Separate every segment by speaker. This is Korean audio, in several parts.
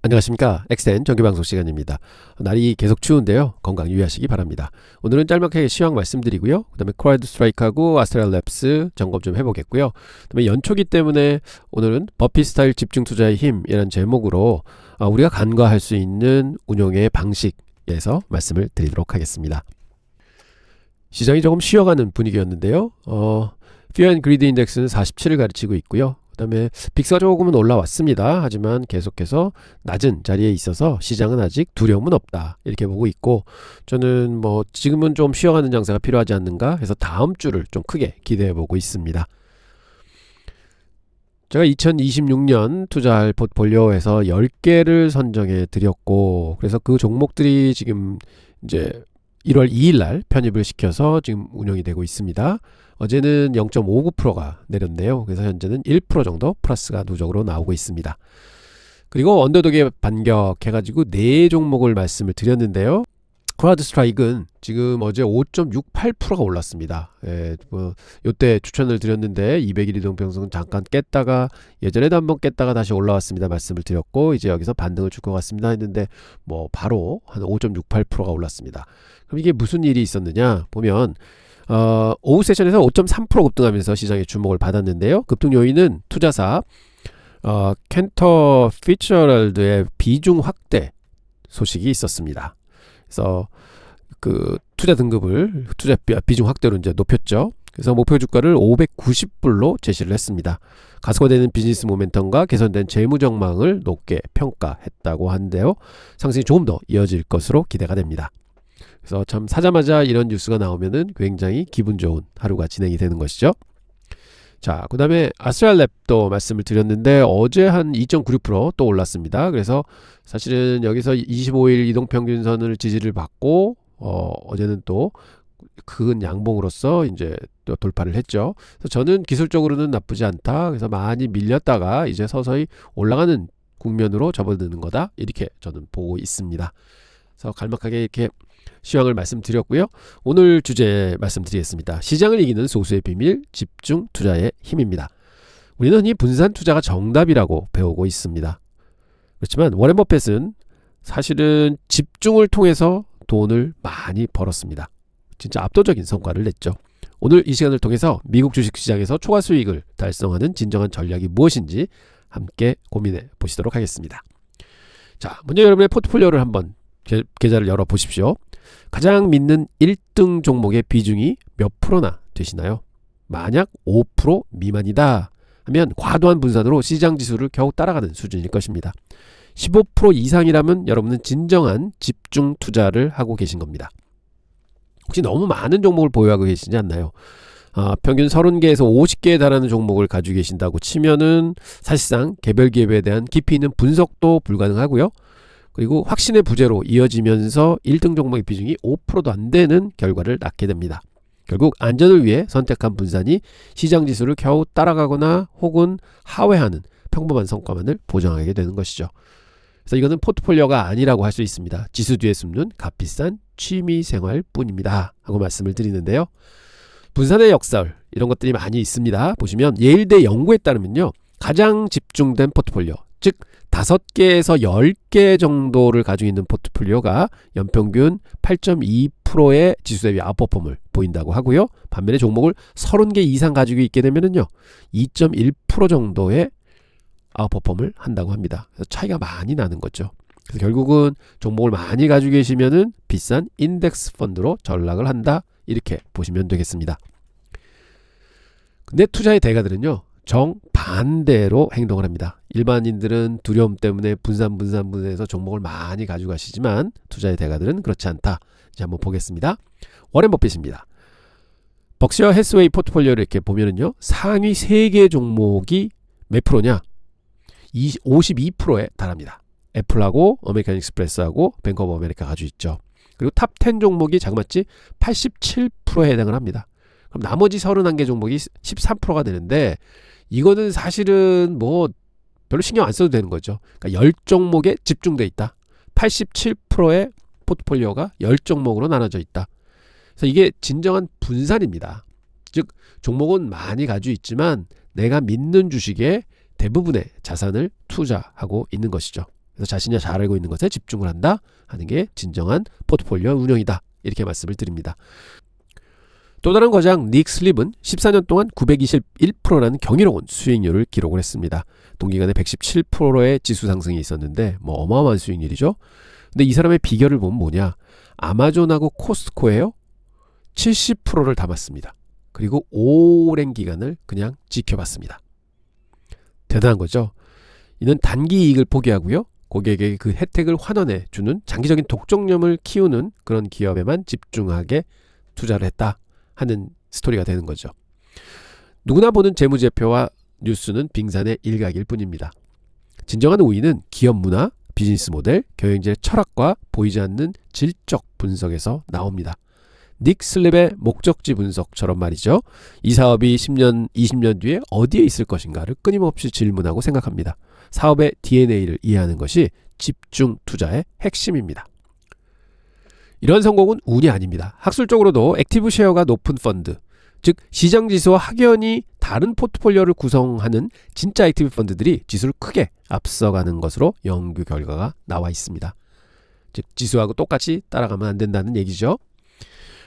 Speaker 1: 안녕하십니까. 엑센 정규방송 시간입니다. 날이 계속 추운데요. 건강 유의하시기 바랍니다. 오늘은 짤막하게 시황 말씀드리고요. 그 다음에 크라우드 스트라이크하고 아스트랄랩스 점검 좀 해보겠고요. 그 다음에 연초기 때문에 오늘은 버피 스타일 집중 투자의 힘이라는 제목으로 우리가 간과할 수 있는 운용의 방식에서 말씀을 드리도록 하겠습니다. 시장이 조금 쉬어가는 분위기였는데요. Fear and Greed 인덱스는 47을 가르치고 있고요. 그 다음에 빅스가 조금은 올라왔습니다. 하지만 계속해서 낮은 자리에 있어서 시장은 아직 두려움은 없다, 이렇게 보고 있고, 저는 지금은 좀 쉬어가는 장세가 필요하지 않는가 해서 다음 주를 좀 크게 기대해 보고 있습니다. 제가 2026년 투자할 포트폴리오에서 10개를 선정해 드렸고, 그래서 그 종목들이 지금 이제 1월 2일 날 편입을 시켜서 지금 운영이 되고 있습니다. 어제는 0.59%가 내렸네요. 그래서 현재는 1% 정도 플러스가 누적으로 나오고 있습니다. 그리고 언더독에 반격해가지고 4종목을 말씀을 드렸는데요. 크라우드 스트라이크는 지금 어제 5.68%가 올랐습니다. 요때 추천을 드렸는데 200일 이동평균선 잠깐 깼다가, 예전에도 한번 깼다가 다시 올라왔습니다 말씀을 드렸고, 이제 여기서 반등을 줄 것 같습니다 했는데 바로 한 5.68%가 올랐습니다. 그럼 이게 무슨 일이 있었느냐 보면, 오후 세션에서 5.3% 급등하면서 시장의 주목을 받았는데요. 급등 요인은 투자사 캔터 피츠저럴드의 비중 확대 소식이 있었습니다. 그래서 그 투자 등급을 투자 비중 확대로 이제 높였죠. 그래서 목표 주가를 590불로 제시를 했습니다. 가속화되는 비즈니스 모멘텀과 개선된 재무 전망을 높게 평가했다고 하는데요. 상승이 조금 더 이어질 것으로 기대가 됩니다. 그래서 참 사자마자 이런 뉴스가 나오면은 굉장히 기분 좋은 하루가 진행이 되는 것이죠. 자, 그 다음에 아스트랄랩도 말씀을 드렸는데 어제 한 2.96% 또 올랐습니다. 그래서 사실은 여기서 25일 이동평균선을 지지를 받고 어제는 또 큰 양봉으로서 이제 또 돌파를 했죠. 그래서 저는 기술적으로는 나쁘지 않다, 그래서 많이 밀렸다가 이제 서서히 올라가는 국면으로 접어드는 거다, 이렇게 저는 보고 있습니다. 그래서 갈막하게 이렇게 시황을 말씀드렸고요. 오늘 주제 말씀드리겠습니다. 시장을 이기는 소수의 비밀, 집중 투자의 힘입니다. 우리는 흔히 분산 투자가 정답이라고 배우고 있습니다. 그렇지만 워렌 버핏은 사실은 집중을 통해서 돈을 많이 벌었습니다. 진짜 압도적인 성과를 냈죠. 오늘 이 시간을 통해서 미국 주식시장에서 초과 수익을 달성하는 진정한 전략이 무엇인지 함께 고민해 보시도록 하겠습니다. 자, 먼저 여러분의 포트폴리오를 한번 계좌를 열어 보십시오. 가장 믿는 1등 종목의 비중이 몇 프로나 되시나요? 만약 5% 미만이다 하면 과도한 분산으로 시장 지수를 겨우 따라가는 수준일 것입니다. 15% 이상이라면 여러분은 진정한 집중 투자를 하고 계신 겁니다. 혹시 너무 많은 종목을 보유하고 계시지 않나요? 평균 30개에서 50개에 달하는 종목을 가지고 계신다고 치면은 사실상 개별 기업에 대한 깊이 있는 분석도 불가능하고요. 그리고 확신의 부재로 이어지면서 1등 종목의 비중이 5%도 안 되는 결과를 낳게 됩니다. 결국 안전을 위해 선택한 분산이 시장 지수를 겨우 따라가거나 혹은 하회하는 평범한 성과만을 보장하게 되는 것이죠. 그래서 이거는 포트폴리오가 아니라고 할 수 있습니다. 지수 뒤에 숨는 값비싼 취미생활 뿐입니다 하고 말씀을 드리는데요. 분산의 역설, 이런 것들이 많이 있습니다. 보시면 예일대 연구에 따르면요, 가장 집중된 포트폴리오, 즉 5개에서 10개 정도를 가지고 있는 포트폴리오가 연평균 8.2%의 지수 대비 아웃퍼폼을 보인다고 하고요. 반면에 종목을 30개 이상 가지고 있게 되면은요, 2.1% 정도의 아웃퍼폼을 한다고 합니다. 그래서 차이가 많이 나는 거죠. 그래서 결국은 종목을 많이 가지고 계시면은 비싼 인덱스 펀드로 전락을 한다, 이렇게 보시면 되겠습니다. 근데 투자의 대가들은요, 정반대로 행동을 합니다. 일반인들은 두려움 때문에 분산해서 종목을 많이 가지고 가시지만 투자의 대가들은 그렇지 않다. 이제 한번 보겠습니다. 워렌 버핏입니다. 벅셔 해스웨이 포트폴리오를 이렇게 보면은요, 상위 3개 종목이 몇 프로냐? 52%에 달합니다. 애플하고 아메리칸 익스프레스하고 뱅크 오브 아메리카 가지고 있죠. 그리고 탑 10 종목이 자그마치 87%에 해당을 합니다. 그럼 나머지 31개 종목이 13%가 되는데, 이거는 사실은 별로 신경 안 써도 되는 거죠. 그러니까 10종목에 집중돼 있다. 87%의 포트폴리오가 10종목으로 나눠져 있다. 그래서 이게 진정한 분산입니다. 즉 종목은 많이 가지고 있지만 내가 믿는 주식에 대부분의 자산을 투자하고 있는 것이죠. 그래서 자신이 잘 알고 있는 것에 집중을 한다 하는 게 진정한 포트폴리오 운영이다. 이렇게 말씀을 드립니다. 또 다른 거장 닉 슬립은 14년 동안 921%라는 경이로운 수익률을 기록을 했습니다. 동기간에 117%의 지수 상승이 있었는데 뭐 어마어마한 수익률이죠. 근데 이 사람의 비결을 보면 뭐냐? 아마존하고 코스트코에요 70%를 담았습니다. 그리고 오랜 기간을 그냥 지켜봤습니다. 대단한 거죠. 이는 단기 이익을 포기하고요. 고객에게 그 혜택을 환원해 주는 장기적인 독점력을 키우는 그런 기업에만 집중하게 투자를 했다 하는 스토리가 되는 거죠. 누구나 보는 재무제표와 뉴스는 빙산의 일각일 뿐입니다. 진정한 우위는 기업 문화, 비즈니스 모델, 경영진의 철학과 보이지 않는 질적 분석에서 나옵니다. 닉 슬립의 목적지 분석처럼 말이죠. 이 사업이 10년, 20년 뒤에 어디에 있을 것인가를 끊임없이 질문하고 생각합니다. 사업의 DNA를 이해하는 것이 집중 투자의 핵심입니다. 이런 성공은 운이 아닙니다. 학술적으로도 액티브 쉐어가 높은 펀드, 즉 시장지수와 확연히 다른 포트폴리오를 구성하는 진짜 액티브 펀드들이 지수를 크게 앞서가는 것으로 연구 결과가 나와 있습니다. 즉 지수하고 똑같이 따라가면 안 된다는 얘기죠.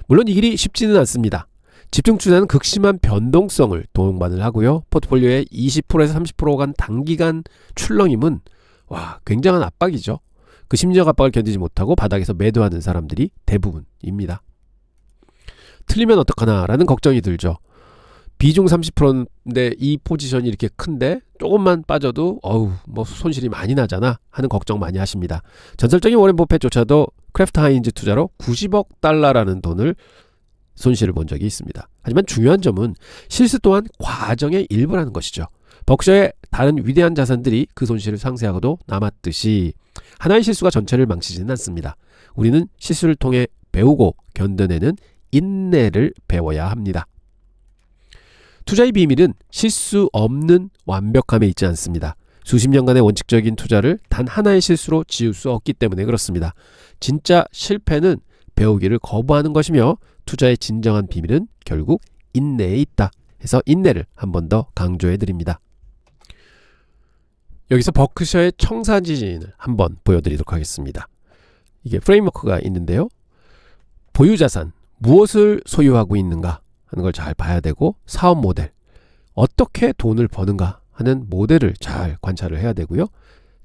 Speaker 1: 물론 이 길이 쉽지는 않습니다. 집중 투자는 극심한 변동성을 동반을 하고요. 포트폴리오의 20%에서 30% 간 단기간 출렁임은 굉장한 압박이죠. 그 심리적 압박을 견디지 못하고 바닥에서 매도하는 사람들이 대부분입니다. 틀리면 어떡하나 라는 걱정이 들죠. 비중 30%인데 이 포지션이 이렇게 큰데 조금만 빠져도 손실이 많이 나잖아 하는 걱정 많이 하십니다. 전설적인 워렌 버핏조차도 크래프트 하인즈 투자로 90억 달러라는 돈을 손실을 본 적이 있습니다. 하지만 중요한 점은 실수 또한 과정의 일부라는 것이죠. 벅셔의 다른 위대한 자산들이 그 손실을 상쇄하고도 남았듯이 하나의 실수가 전체를 망치지는 않습니다. 우리는 실수를 통해 배우고 견뎌내는 인내를 배워야 합니다. 투자의 비밀은 실수 없는 완벽함에 있지 않습니다. 수십 년간의 원칙적인 투자를 단 하나의 실수로 지울 수 없기 때문에 그렇습니다. 진짜 실패는 배우기를 거부하는 것이며 투자의 진정한 비밀은 결국 인내에 있다 해서 인내를 한 번 더 강조해 드립니다. 여기서 버크셔의 청사진을 한번 보여드리도록 하겠습니다. 이게 프레임워크가 있는데요. 보유자산, 무엇을 소유하고 있는가 하는 걸 잘 봐야 되고, 사업 모델, 어떻게 돈을 버는가 하는 모델을 잘 관찰을 해야 되고요.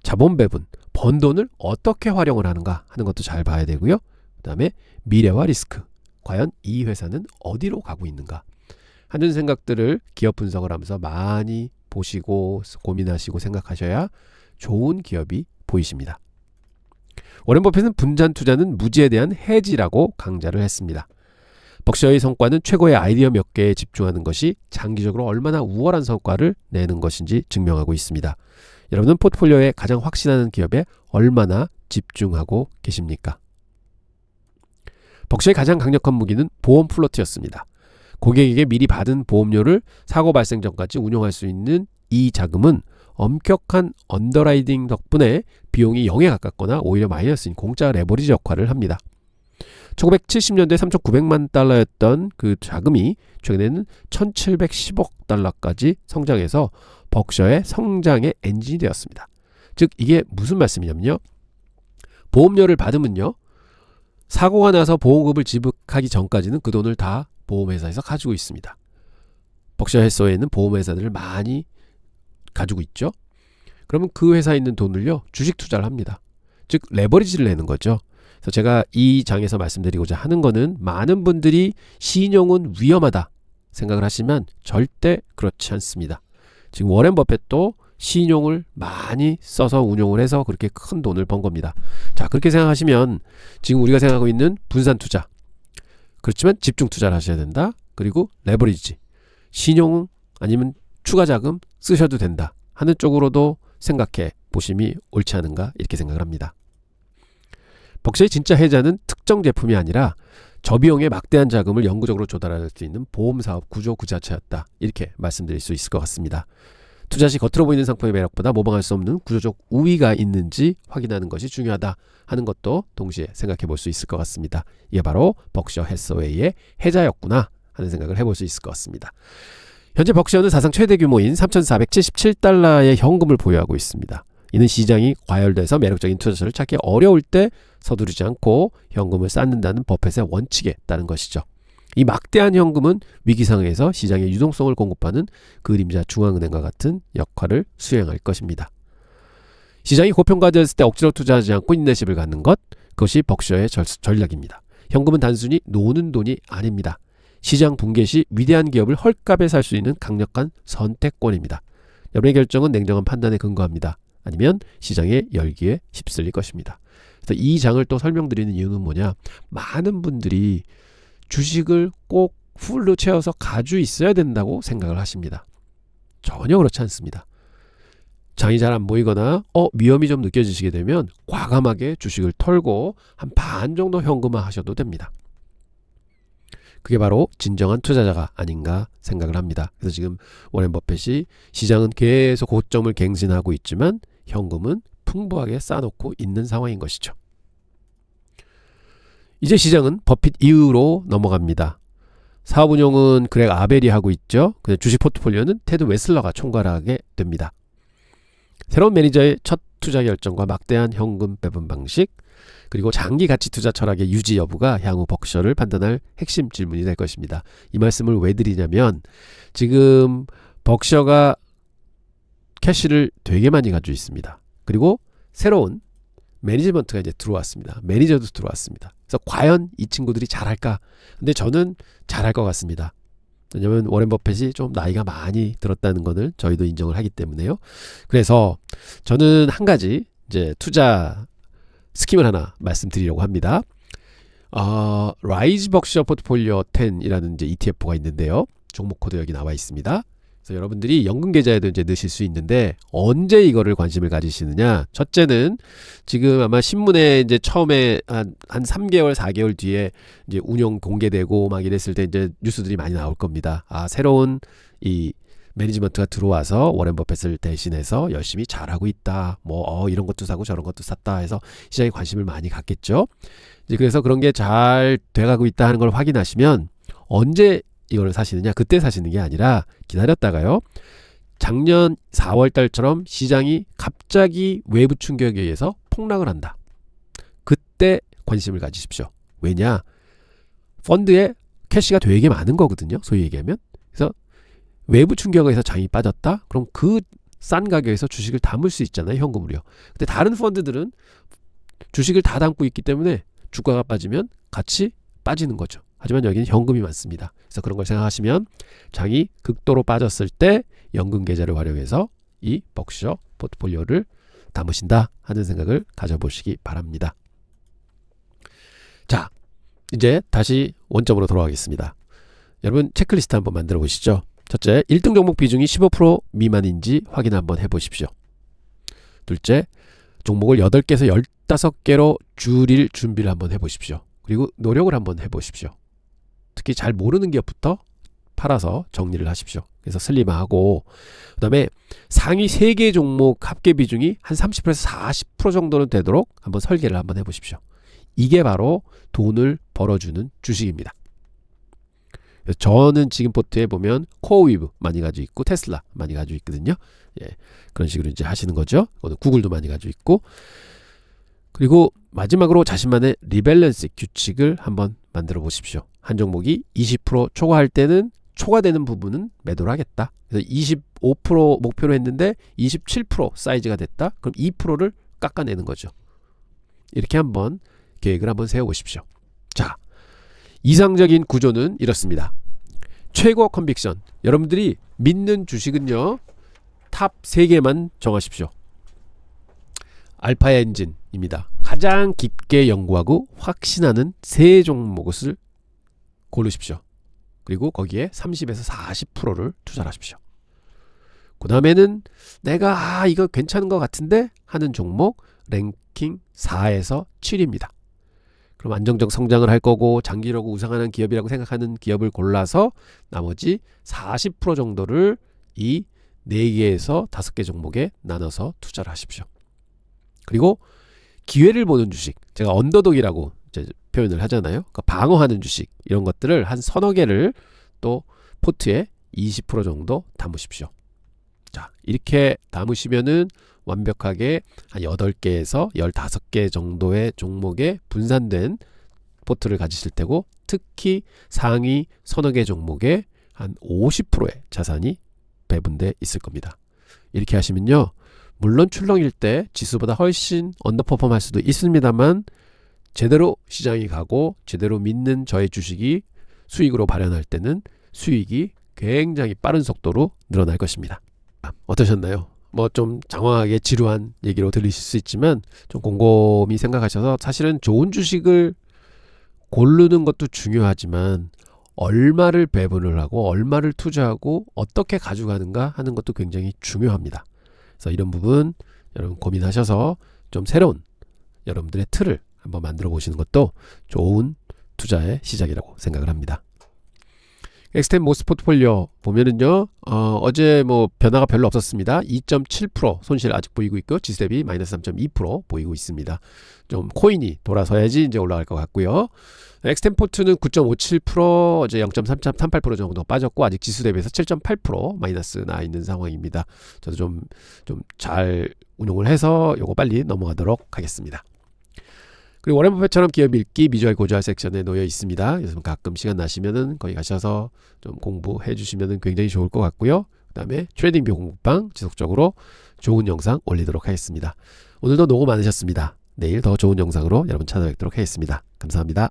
Speaker 1: 자본 배분, 번 돈을 어떻게 활용을 하는가 하는 것도 잘 봐야 되고요. 그 다음에 미래와 리스크, 과연 이 회사는 어디로 가고 있는가 하는 생각들을 기업 분석을 하면서 많이 보시고 고민하시고 생각하셔야 좋은 기업이 보이십니다. 워렌 버핏은 분산 투자는 무지에 대한 해지라고 강좌를 했습니다. 벅셔의 성과는 최고의 아이디어 몇 개에 집중하는 것이 장기적으로 얼마나 우월한 성과를 내는 것인지 증명하고 있습니다. 여러분은 포트폴리오에 가장 확신하는 기업에 얼마나 집중하고 계십니까? 벅셔의 가장 강력한 무기는 보험 플로트였습니다. 고객에게 미리 받은 보험료를 사고 발생 전까지 운용할 수 있는 이 자금은 엄격한 언더라이딩 덕분에 비용이 0에 가깝거나 오히려 마이너스인 공짜 레버리지 역할을 합니다. 1970년대 3,900만 달러였던 그 자금이 최근에는 1,710억 달러까지 성장해서 벅셔의 성장의 엔진이 되었습니다. 즉 이게 무슨 말씀이냐면요. 보험료를 받으면요. 사고가 나서 보험금을 지불하기 전까지는 그 돈을 다 보험회사에서 가지고 있습니다. 벅셔 해서웨이는 보험회사들을 많이 가지고 있죠. 그러면 그 회사에 있는 돈을요. 주식 투자를 합니다. 즉 레버리지를 내는 거죠. 그래서 제가 이 장에서 말씀드리고자 하는 거는, 많은 분들이 신용은 위험하다 생각을 하시면 절대 그렇지 않습니다. 지금 워렌 버핏도 신용을 많이 써서 운용을 해서 그렇게 큰 돈을 번 겁니다. 자, 그렇게 생각하시면 지금 우리가 생각하고 있는 분산 투자, 그렇지만 집중 투자를 하셔야 된다. 그리고 레버리지, 신용 아니면 추가 자금 쓰셔도 된다 하는 쪽으로도 생각해 보심이 옳지 않은가 이렇게 생각을 합니다. 벅셔의 진짜 해자는 특정 제품이 아니라 저비용의 막대한 자금을 영구적으로 조달할 수 있는 보험사업 구조 그 자체였다, 이렇게 말씀드릴 수 있을 것 같습니다. 투자 시 겉으로 보이는 상품의 매력보다 모방할 수 없는 구조적 우위가 있는지 확인하는 것이 중요하다 하는 것도 동시에 생각해 볼 수 있을 것 같습니다. 이게 바로 벅셔 해서웨이의 해자였구나 하는 생각을 해볼 수 있을 것 같습니다. 현재 벅셔는 사상 최대 규모인 3,477달러의 현금을 보유하고 있습니다. 이는 시장이 과열돼서 매력적인 투자처를 찾기 어려울 때 서두르지 않고 현금을 쌓는다는 버펫의 원칙에 따른 것이죠. 이 막대한 현금은 위기 상황에서 시장의 유동성을 공급하는 그림자 중앙은행과 같은 역할을 수행할 것입니다. 시장이 고평가되었을 때 억지로 투자하지 않고 인내심을 갖는 것, 그것이 벅셔의 전략입니다. 현금은 단순히 노는 돈이 아닙니다. 시장 붕괴 시 위대한 기업을 헐값에 살 수 있는 강력한 선택권입니다. 여러분의 결정은 냉정한 판단에 근거합니다. 아니면 시장의 열기에 휩쓸릴 것입니다. 그래서 이 장을 또 설명드리는 이유는 뭐냐? 많은 분들이 주식을 꼭 풀로 채워서 가지고 있어야 된다고 생각을 하십니다. 전혀 그렇지 않습니다. 장이 잘 안 보이거나 위험이 좀 느껴지시게 되면 과감하게 주식을 털고 한 반 정도 현금화 하셔도 됩니다. 그게 바로 진정한 투자자가 아닌가 생각을 합니다. 그래서 지금 워렌 버핏이 시장은 계속 고점을 갱신하고 있지만 현금은 풍부하게 쌓아놓고 있는 상황인 것이죠. 이제 시장은 버핏 이후로 넘어갑니다. 사업 운영은 그렉 아벨이 하고 있죠. 주식 포트폴리오는 테드 웨슬러가 총괄하게 됩니다. 새로운 매니저의 첫 투자 결정과 막대한 현금 배분 방식, 그리고 장기 가치 투자 철학의 유지 여부가 향후 벅셔를 판단할 핵심 질문이 될 것입니다. 이 말씀을 왜 드리냐면 지금 벅셔가 캐시를 되게 많이 가지고 있습니다. 그리고 새로운 매니지먼트가 이제 들어왔습니다. 매니저도 들어왔습니다. 그래서 과연 이 친구들이 잘할까? 근데 저는 잘할 것 같습니다. 왜냐하면 워렌 버핏이 좀 나이가 많이 들었다는 것을 저희도 인정을 하기 때문에요. 그래서 저는 한 가지 이제 투자 스킴을 하나 말씀드리려고 합니다. 라이즈 벅셔 포트폴리오 10이라는 이제 ETF가 있는데요. 종목 코드 여기 나와 있습니다. 그래서 여러분들이 연금 계좌에도 이제 넣으실 수 있는데 언제 이거를 관심을 가지시느냐? 첫째는 지금 아마 신문에 이제 처음에 한 3개월, 4개월 뒤에 이제 운용 공개되고 막 이랬을 때 이제 뉴스들이 많이 나올 겁니다. 새로운 이 매니지먼트가 들어와서 워렌 버핏을 대신해서 열심히 잘하고 있다. 이런 것도 사고 저런 것도 샀다 해서 시장에 관심을 많이 갖겠죠. 이제 그래서 그런 게 잘 돼가고 있다 하는 걸 확인하시면 언제 이거를 사시느냐? 그때 사시는 게 아니라 기다렸다가요. 작년 4월 달처럼 시장이 갑자기 외부 충격에 의해서 폭락을 한다. 그때 관심을 가지십시오. 왜냐? 펀드에 캐시가 되게 많은 거거든요. 소위 얘기하면. 그래서 외부 충격에서 장이 빠졌다? 그럼 그 싼 가격에서 주식을 담을 수 있잖아요. 현금으로요. 근데 다른 펀드들은 주식을 다 담고 있기 때문에 주가가 빠지면 같이 빠지는 거죠. 하지만 여기는 현금이 많습니다. 그래서 그런 걸 생각하시면 장이 극도로 빠졌을 때 연금 계좌를 활용해서 이 벅셔 포트폴리오를 담으신다 하는 생각을 가져보시기 바랍니다. 자, 이제 다시 원점으로 돌아가겠습니다. 여러분 체크리스트 한번 만들어 보시죠. 첫째, 1등 종목 비중이 15% 미만인지 확인 한번 해보십시오. 둘째, 종목을 8개에서 15개로 줄일 준비를 한번 해보십시오. 그리고 노력을 한번 해보십시오. 특히 잘 모르는 기업부터 팔아서 정리를 하십시오. 그래서 슬림하고 그 다음에 상위 3개 종목 합계 비중이 한 30%에서 40% 정도는 되도록 한번 설계를 한번 해보십시오. 이게 바로 돈을 벌어주는 주식입니다. 그래서 저는 지금 포트에 보면 코어위브 많이 가지고 있고 테슬라 많이 가지고 있거든요. 그런 식으로 이제 하시는 거죠. 구글도 많이 가지고 있고, 그리고 마지막으로 자신만의 리밸런스 규칙을 한번 만들어 보십시오. 한 종목이 20% 초과할 때는 초과되는 부분은 매도를 하겠다. 그래서 25% 목표로 했는데 27% 사이즈가 됐다. 그럼 2%를 깎아내는 거죠. 이렇게 한번 계획을 한번 세워보십시오. 자, 이상적인 구조는 이렇습니다. 최고 컨빅션. 여러분들이 믿는 주식은요, 탑 3개만 정하십시오. 알파 엔진입니다. 가장 깊게 연구하고 확신하는 3종목을 고르십시오. 그리고 거기에 30에서 40%를 투자를 하십시오. 그 다음에는 내가 이거 괜찮은 것 같은데 하는 종목 랭킹 4에서 7입니다. 그럼 안정적 성장을 할 거고 장기적으로 우상하는 기업이라고 생각하는 기업을 골라서 나머지 40% 정도를 이 4개에서 5개 종목에 나눠서 투자를 하십시오. 그리고 기회를 보는 주식, 제가 언더독이라고 이제 표현을 하잖아요. 그러니까 방어하는 주식, 이런 것들을 한 서너 개를 또 포트에 20% 정도 담으십시오. 자, 이렇게 담으시면은 완벽하게 한 8개에서 15개 정도의 종목에 분산된 포트를 가지실 테고, 특히 상위 서너 개 종목에 한 50%의 자산이 배분돼 있을 겁니다. 이렇게 하시면요, 물론 출렁일 때 지수보다 훨씬 언더퍼폼 할 수도 있습니다만, 제대로 시장이 가고 제대로 믿는 저의 주식이 수익으로 발현할 때는 수익이 굉장히 빠른 속도로 늘어날 것입니다. 어떠셨나요? 뭐 좀 장황하게 지루한 얘기로 들리실 수 있지만 좀 곰곰이 생각하셔서, 사실은 좋은 주식을 고르는 것도 중요하지만 얼마를 배분을 하고 얼마를 투자하고 어떻게 가져가는가 하는 것도 굉장히 중요합니다. 그래서 이런 부분 여러분 고민하셔서 좀 새로운 여러분들의 틀을 한번 만들어 보시는 것도 좋은 투자의 시작이라고 생각을 합니다. 엑스템 모스 포트폴리오 보면은요, 어제 뭐 변화가 별로 없었습니다. 2.7% 손실 아직 보이고 있고, 지수 대비 마이너스 3.2% 보이고 있습니다. 좀 코인이 돌아서야지 이제 올라갈 것 같고요. 엑스템 포트는 9.57%, 어제 0.38% 정도 빠졌고, 아직 지수 대비해서 7.8% 마이너스 나 있는 상황입니다. 저도 좀 잘 운용을 해서 요거 빨리 넘어가도록 하겠습니다. 그리고 워렌 버핏처럼 기업 읽기 미주알 고주알 섹션에 놓여 있습니다. 그래서 가끔 시간 나시면은 거기 가셔서 좀 공부해 주시면은 굉장히 좋을 것 같고요. 그 다음에 트레이딩 뷰 공부방 지속적으로 좋은 영상 올리도록 하겠습니다. 오늘도 노고 많으셨습니다. 내일 더 좋은 영상으로 여러분 찾아뵙도록 하겠습니다. 감사합니다.